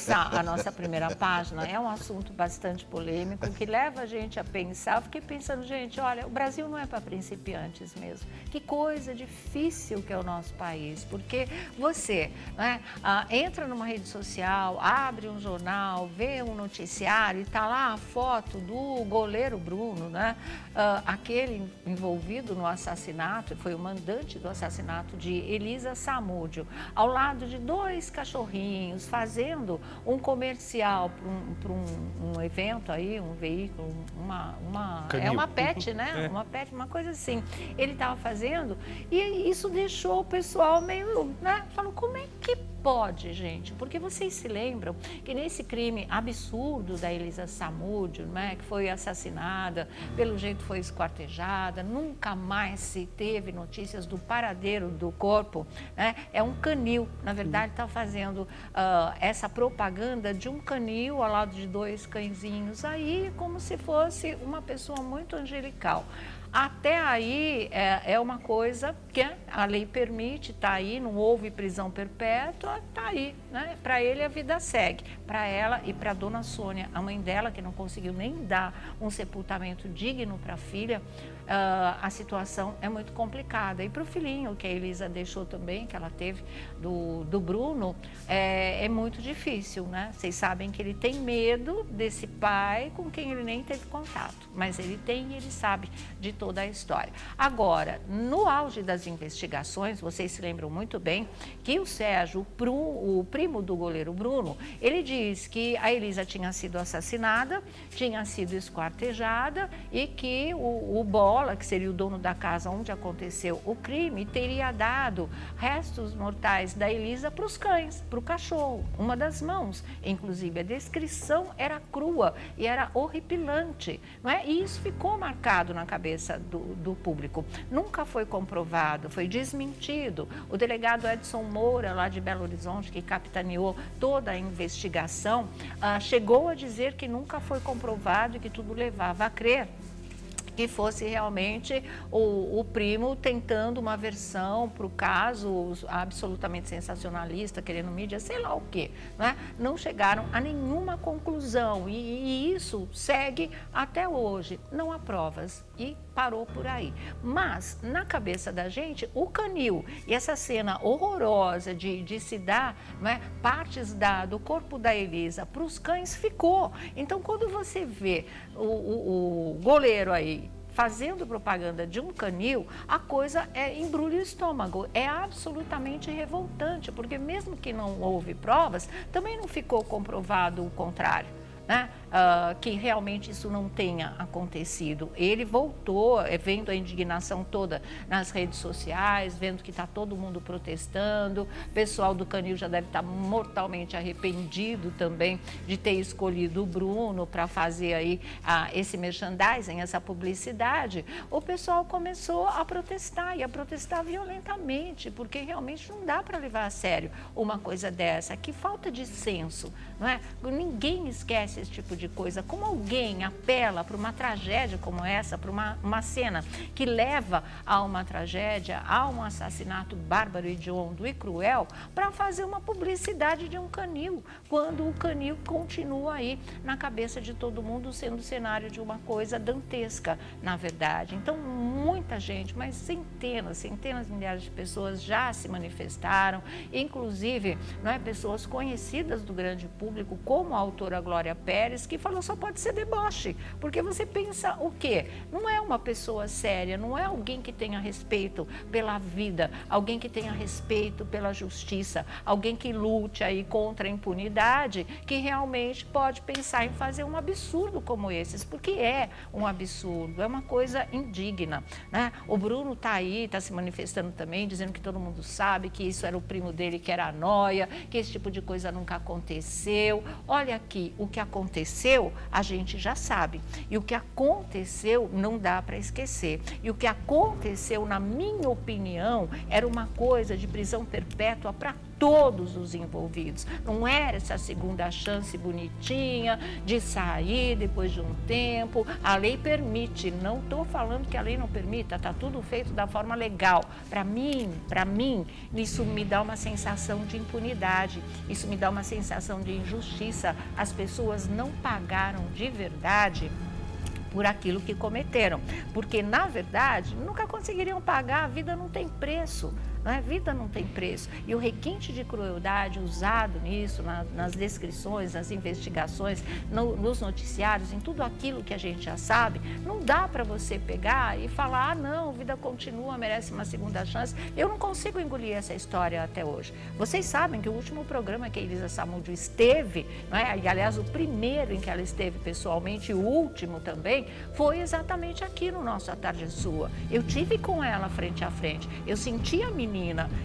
começar a nossa primeira página, é um assunto bastante polêmico, que leva a gente a pensar. Eu fiquei pensando, gente, olha, o Brasil não é para principiantes mesmo. Que coisa difícil que é o nosso país, porque você, né, entra numa rede social, abre um jornal, vê um noticiário e está lá a foto do goleiro Bruno, né, aquele envolvido no assassinato, foi o mandante do assassinato de Elisa Samúdio, ao lado de 2 cachorrinhos, fazendo um comercial para um evento aí, um veículo, é uma pet, né? Uma pet, uma coisa assim. Ele estava fazendo e isso deixou o pessoal meio, né? Falou, como é que pode, gente? Porque vocês se lembram que nesse crime absurdo da Elisa Samúdio, né, que foi assassinada, pelo jeito foi esquartejada, nunca mais se teve notícias do paradeiro do corpo, né? É um canil, na verdade está fazendo essa propaganda de um canil ao lado de 2 cãezinhos aí, como se fosse uma pessoa muito angelical. Até aí é uma coisa que a lei permite, está aí, não houve prisão perpétua, está aí, né? Para ele a vida segue, para ela e para a dona Sônia, a mãe dela, que não conseguiu nem dar um sepultamento digno para a filha, a situação é muito complicada. E para o filhinho, que a Elisa deixou também, que ela teve do Bruno, é muito difícil, né? Vocês sabem que ele tem medo desse pai com quem ele nem teve contato, mas ele tem e ele sabe de toda a história. Agora, no auge das investigações, vocês se lembram muito bem que o Sérgio, o primo do goleiro Bruno, ele diz que a Elisa tinha sido assassinada, tinha sido esquartejada e que o Bola, que seria o dono da casa onde aconteceu o crime, teria dado restos mortais da Elisa para os cães, para o cachorro, uma das mãos. Inclusive, a descrição era crua e era horripilante, não é? E isso ficou marcado na cabeça do público. Nunca foi comprovado, foi desmentido. O delegado Edson Moura, lá de Belo Horizonte, que capitaneou toda a investigação, chegou a dizer que nunca foi comprovado e que tudo levava a crer que fosse realmente o primo tentando uma versão para o caso absolutamente sensacionalista, querendo mídia, sei lá o quê, né? Não chegaram a nenhuma conclusão e isso segue até hoje. Não há provas e parou por aí. Mas, na cabeça da gente, o canil e essa cena horrorosa de se dar, né, partes do corpo da Elisa para os cães ficou. Então, quando você vê o goleiro aí fazendo propaganda de um canil, a coisa embrulha o estômago. É absolutamente revoltante, porque mesmo que não houve provas, também não ficou comprovado o contrário, né? Que realmente isso não tenha acontecido. Ele voltou, vendo a indignação toda nas redes sociais, vendo que está todo mundo protestando, o pessoal do canil já deve estar mortalmente arrependido também de ter escolhido o Bruno para fazer aí esse merchandising, essa publicidade. O pessoal começou a protestar e a protestar violentamente, porque realmente não dá para levar a sério uma coisa dessa. Que falta de senso, não é? Ninguém esquece esse tipo de coisa. Como alguém apela para uma tragédia como essa, para uma cena que leva a uma tragédia, a um assassinato bárbaro, hediondo e cruel, para fazer uma publicidade de um canil, quando o canil continua aí na cabeça de todo mundo sendo cenário de uma coisa dantesca, na verdade. Então, muita gente, mas centenas de milhares de pessoas já se manifestaram, inclusive, não é, pessoas conhecidas do grande público, como a autora Glória Pérez, que falou só pode ser deboche, porque você pensa o quê? Não é uma pessoa séria, não é alguém que tenha respeito pela vida, alguém que tenha respeito pela justiça, alguém que lute aí contra a impunidade, que realmente pode pensar em fazer um absurdo como esses, porque é um absurdo, é uma coisa indigna, né? O Bruno está aí, está se manifestando também, dizendo que todo mundo sabe que isso era o primo dele, que era a nóia, que esse tipo de coisa nunca aconteceu. Olha aqui, o que aconteceu, a gente já sabe. E o que aconteceu não dá para esquecer. E o que aconteceu, na minha opinião, era uma coisa de prisão perpétua para todos os envolvidos. Não era essa segunda chance bonitinha de sair depois de um tempo. A lei permite, não estou falando que a lei não permita, está tudo feito da forma legal. Para mim, isso me dá uma sensação de impunidade, isso me dá uma sensação de injustiça. As pessoas não pagaram de verdade por aquilo que cometeram, porque na verdade nunca conseguiriam pagar, a vida não tem preço. A vida não tem preço. E o requinte de crueldade usado nisso, nas descrições, nas investigações, nos noticiários, em tudo aquilo que a gente já sabe, não dá para você pegar e falar, ah, não, a vida continua, merece uma segunda chance. Eu não consigo engolir essa história até hoje. Vocês sabem que o último programa que a Elisa Samúdio esteve, não é? E aliás, o primeiro em que ela esteve pessoalmente, e o último também, foi exatamente aqui no nosso A Tarde é Sua. Eu tive com ela frente a frente, eu senti a menina,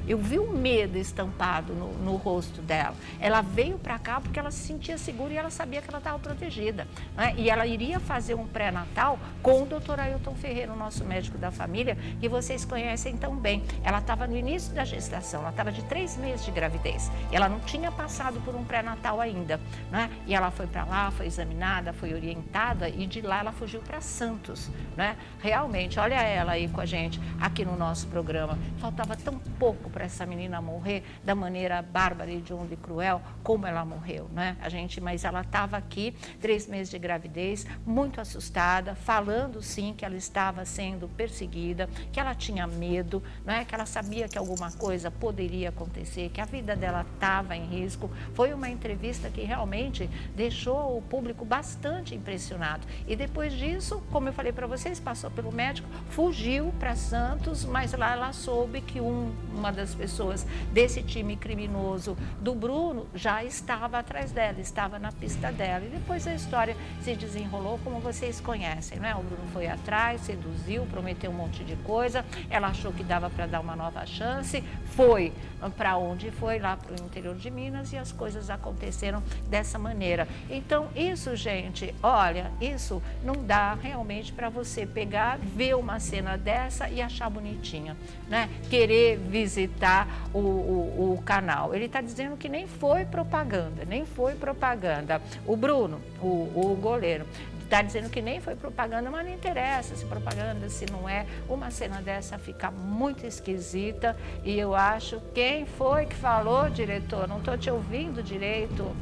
eu vi o medo estampado no rosto dela. Ela veio para cá porque ela se sentia segura e ela sabia que ela estava protegida, né? E ela iria fazer um pré-natal com o Dr. Ailton Ferreira, o nosso médico da família, que vocês conhecem tão bem. Ela estava no início da gestação, ela estava de 3 meses de gravidez. Ela não tinha passado por um pré-natal ainda, né? E ela foi para lá, foi examinada, foi orientada e de lá ela fugiu para Santos, né? Realmente, olha ela aí com a gente aqui no nosso programa. Faltava tão pouco para essa menina morrer da maneira bárbara, hedionda e cruel como ela morreu, né? Mas ela estava aqui, 3 meses de gravidez, muito assustada, falando sim que ela estava sendo perseguida, que ela tinha medo, né? Que ela sabia que alguma coisa poderia acontecer, que a vida dela estava em risco. Foi uma entrevista que realmente deixou o público bastante impressionado. E depois disso, como eu falei para vocês, passou pelo médico, fugiu para Santos, mas lá ela soube que uma das pessoas desse time criminoso do Bruno já estava atrás dela, estava na pista dela. E depois a história se desenrolou como vocês conhecem, né? O Bruno foi atrás, seduziu, prometeu um monte de coisa, ela achou que dava para dar uma nova chance, foi para onde foi, lá para o interior de Minas, e as coisas aconteceram dessa maneira. Então, isso, gente, olha, isso não dá realmente para você pegar, ver uma cena dessa e achar bonitinha, né? Querer visitar o canal. Ele está dizendo que nem foi propaganda, nem foi propaganda. O Bruno, o goleiro, está dizendo que nem foi propaganda, mas não interessa se propaganda, se não é. Uma cena dessa fica muito esquisita e eu acho... Quem foi que falou, diretor? Não estou te ouvindo direito.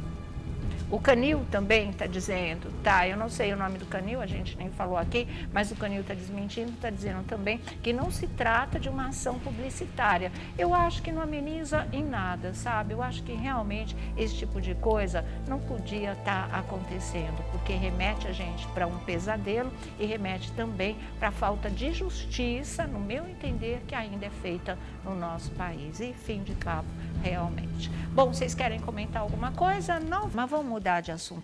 O Canil também está dizendo, tá? Eu não sei o nome do Canil, a gente nem falou aqui, mas o Canil está desmentindo, está dizendo também que não se trata de uma ação publicitária. Eu acho que não ameniza em nada, sabe? Eu acho que realmente esse tipo de coisa não podia estar acontecendo, porque remete a gente para um pesadelo e remete também para a falta de justiça, no meu entender, que ainda é feita no nosso país. E fim de papo, realmente. Bom, vocês querem comentar alguma coisa? Não, mas vamos mudar de assunto